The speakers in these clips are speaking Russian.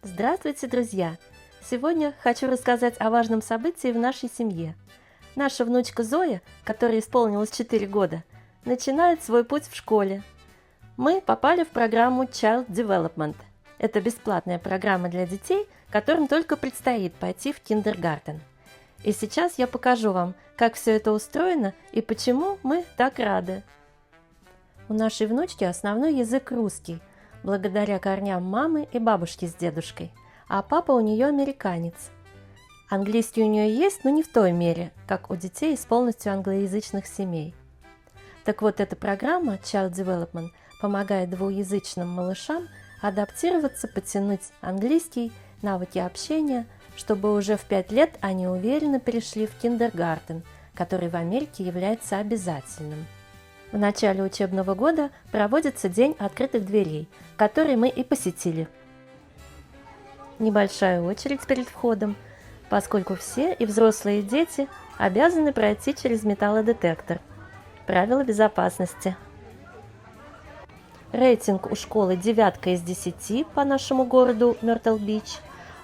Здравствуйте, друзья! Сегодня хочу рассказать о важном событии в нашей семье. Наша внучка Зоя, которой исполнилось 4 года, начинает свой путь в школе. Мы попали в программу Child Development. Это бесплатная программа для детей, которым только предстоит пойти в киндергартен. И сейчас я покажу вам, как все это устроено и почему мы так рады. У нашей внучки основной язык русский, благодаря корням мамы и бабушки с дедушкой, а папа у нее американец. Английский у нее есть, но не в той мере, как у детей из полностью англоязычных семей. Так вот, эта программа Child Development помогает двуязычным малышам адаптироваться, подтянуть английский, навыки общения, чтобы уже в 5 лет они уверенно перешли в киндергартен, который в Америке является обязательным. В начале учебного года проводится День открытых дверей, который мы и посетили. Небольшая очередь перед входом, поскольку все, и взрослые, и дети, обязаны пройти через металлодетектор. Правила безопасности. Рейтинг у школы 9 из 10 по нашему городу Мёртл-Бич,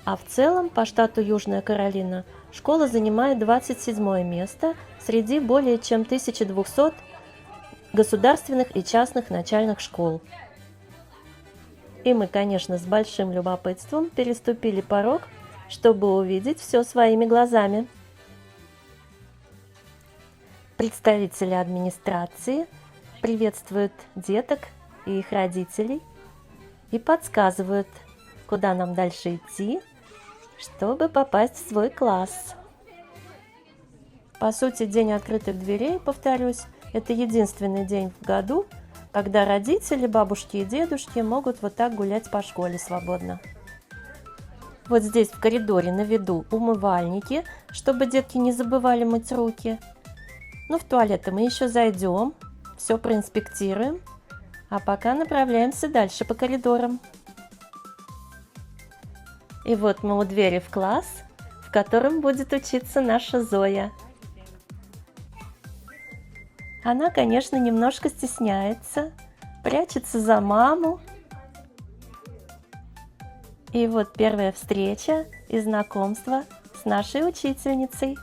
а в целом по штату Южная Каролина школа занимает 27 место среди более чем 1200 государственных и частных начальных школ. И мы, конечно, с большим любопытством переступили порог, чтобы увидеть все своими глазами. Представители администрации приветствуют деток и их родителей и подсказывают, куда нам дальше идти, чтобы попасть в свой класс. По сути, День открытых дверей, повторюсь, это единственный день в году, когда родители, бабушки и дедушки могут вот так гулять по школе свободно. Вот здесь в коридоре на виду умывальники, чтобы детки не забывали мыть руки. Ну, в туалеты мы еще зайдем, все проинспектируем, а пока направляемся дальше по коридорам. И вот мы у двери в класс, в котором будет учиться наша Зоя. Она, конечно, немножко стесняется, прячется за маму. И вот первая встреча и знакомство с нашей учительницей.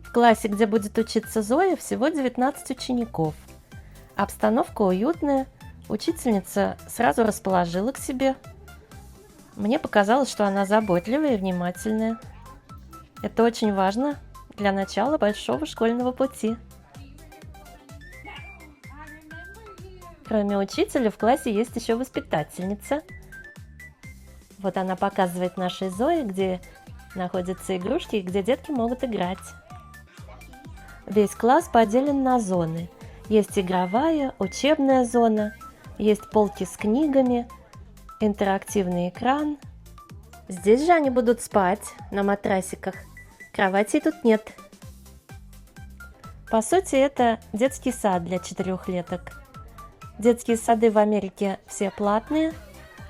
В классе, где будет учиться Зоя, всего 19 учеников. Обстановка уютная, учительница сразу расположила к себе. Мне показалось, что она заботливая и внимательная. Это очень важно для начала большого школьного пути. Кроме учителя в классе есть еще воспитательница. Вот она показывает нашей Зое, где находятся игрушки и где детки могут играть. Весь класс поделен на зоны. Есть игровая, учебная зона, есть полки с книгами, интерактивный экран. Здесь же они будут спать на матрасиках. Кроватей тут нет. По сути, это детский сад для 4-леток. Детские сады в Америке все платные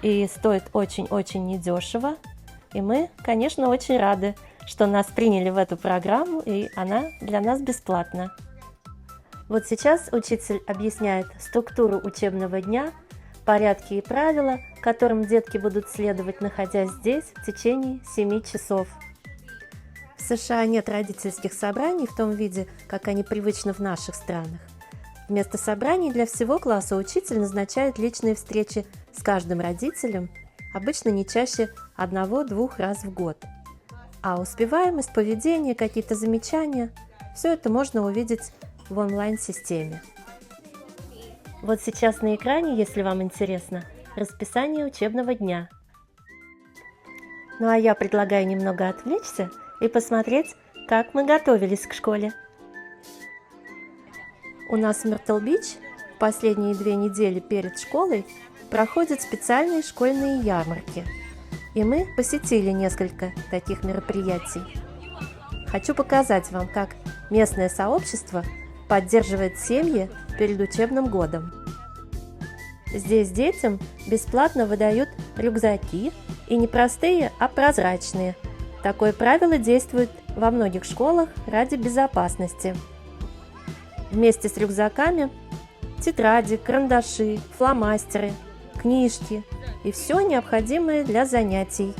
и стоят очень-очень недешево. И мы, конечно, очень рады, что нас приняли в эту программу, и она для нас бесплатна. Вот сейчас учитель объясняет структуру учебного дня, порядки и правила, которым детки будут следовать, находясь здесь в течение 7 часов. В США нет родительских собраний в том виде, как они привычны в наших странах. Вместо собраний для всего класса учитель назначает личные встречи с каждым родителем, обычно не чаще 1-2 раз в год. А успеваемость, поведение, какие-то замечания – все это можно увидеть в онлайн-системе. Вот сейчас на экране, если вам интересно, расписание учебного дня. Ну а я предлагаю немного отвлечься и посмотреть, как мы готовились к школе. У нас в Мёртл-Бич последние 2 недели перед школой проходят специальные школьные ярмарки. И мы посетили несколько таких мероприятий. Хочу показать вам, как местное сообщество поддерживает семьи перед учебным годом. Здесь детям бесплатно выдают рюкзаки, и не простые, а прозрачные. Такое правило действует во многих школах ради безопасности. Вместе с рюкзаками тетради, карандаши, фломастеры, книжки и все необходимое для занятий.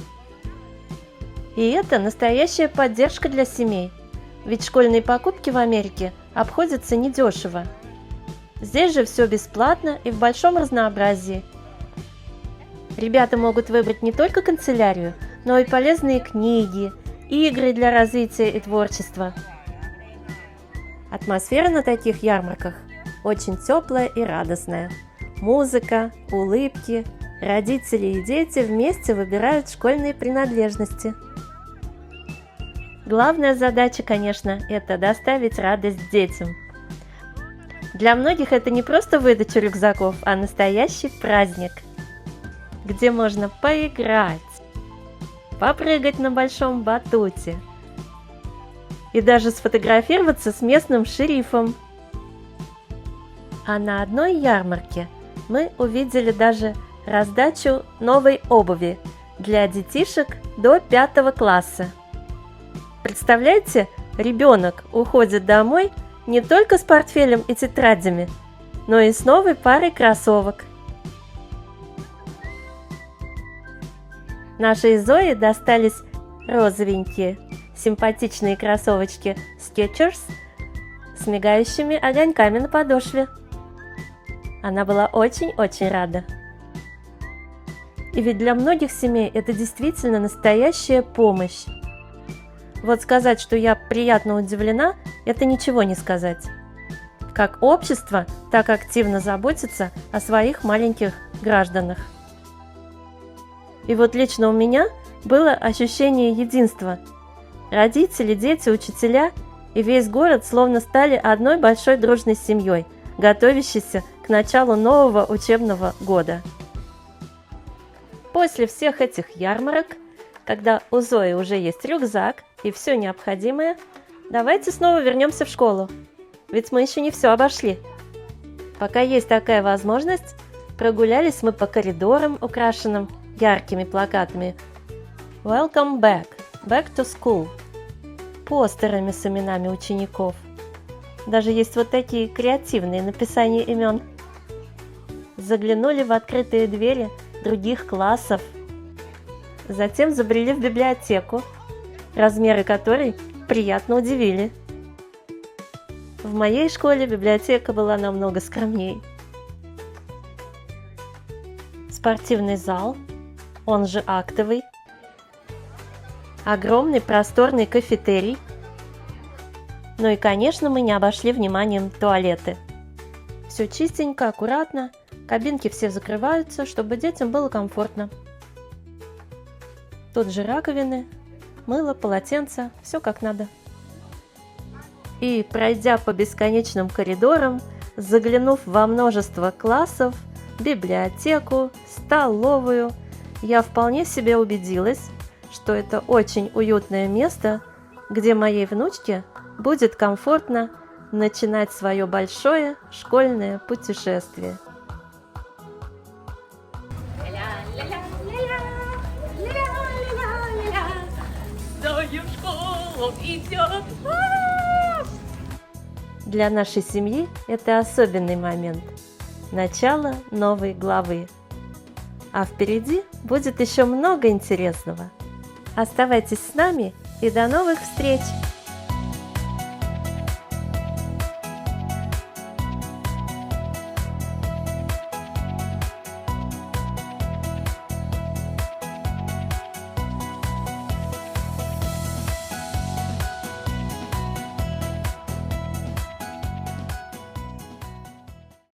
И это настоящая поддержка для семей, ведь школьные покупки в Америке обходятся недешево. Здесь же все бесплатно и в большом разнообразии. Ребята могут выбрать не только канцелярию, но и полезные книги, игры для развития и творчества. Атмосфера на таких ярмарках очень теплая и радостная. Музыка, улыбки, родители и дети вместе выбирают школьные принадлежности. Главная задача, конечно, это доставить радость детям. Для многих это не просто выдача рюкзаков, а настоящий праздник, где можно поиграть, попрыгать на большом батуте и даже сфотографироваться с местным шерифом. А на одной ярмарке мы увидели даже раздачу новой обуви для детишек до 5 класса. Представляете, ребенок уходит домой не только с портфелем и тетрадями, но и с новой парой кроссовок. Нашей Зое достались розовенькие, симпатичные кроссовочки Skechers с мигающими огоньками на подошве. Она была очень-очень рада. И ведь для многих семей это действительно настоящая помощь. Вот сказать, что я приятно удивлена, это ничего не сказать. Как общество так активно заботится о своих маленьких гражданах. И вот лично у меня было ощущение единства. Родители, дети, учителя и весь город словно стали одной большой дружной семьей, готовящейся к началу нового учебного года. После всех этих ярмарок, когда у Зои уже есть рюкзак и все необходимое, давайте снова вернемся в школу, ведь мы еще не все обошли. Пока есть такая возможность, прогулялись мы по коридорам, украшенным яркими плакатами «Welcome back», «Back to school», постерами с именами учеников. Даже есть вот такие креативные написания имен. Заглянули в открытые двери других классов. Затем забрели в библиотеку, размеры которой приятно удивили. В моей школе библиотека была намного скромней. Спортивный зал, он же актовый, огромный просторный кафетерий. Ну и, конечно, мы не обошли вниманием туалеты. Все чистенько, аккуратно, кабинки все закрываются, чтобы детям было комфортно. Тут же раковины, мыло, полотенца, все как надо. И, пройдя по бесконечным коридорам, заглянув во множество классов, библиотеку, столовую, я вполне себе убедилась, что это очень уютное место, где моей внучке будет комфортно начинать свое большое школьное путешествие. Зоя в школу идет. Для нашей семьи это особенный момент, начало новой главы. А впереди будет еще много интересного. Оставайтесь с нами и до новых встреч!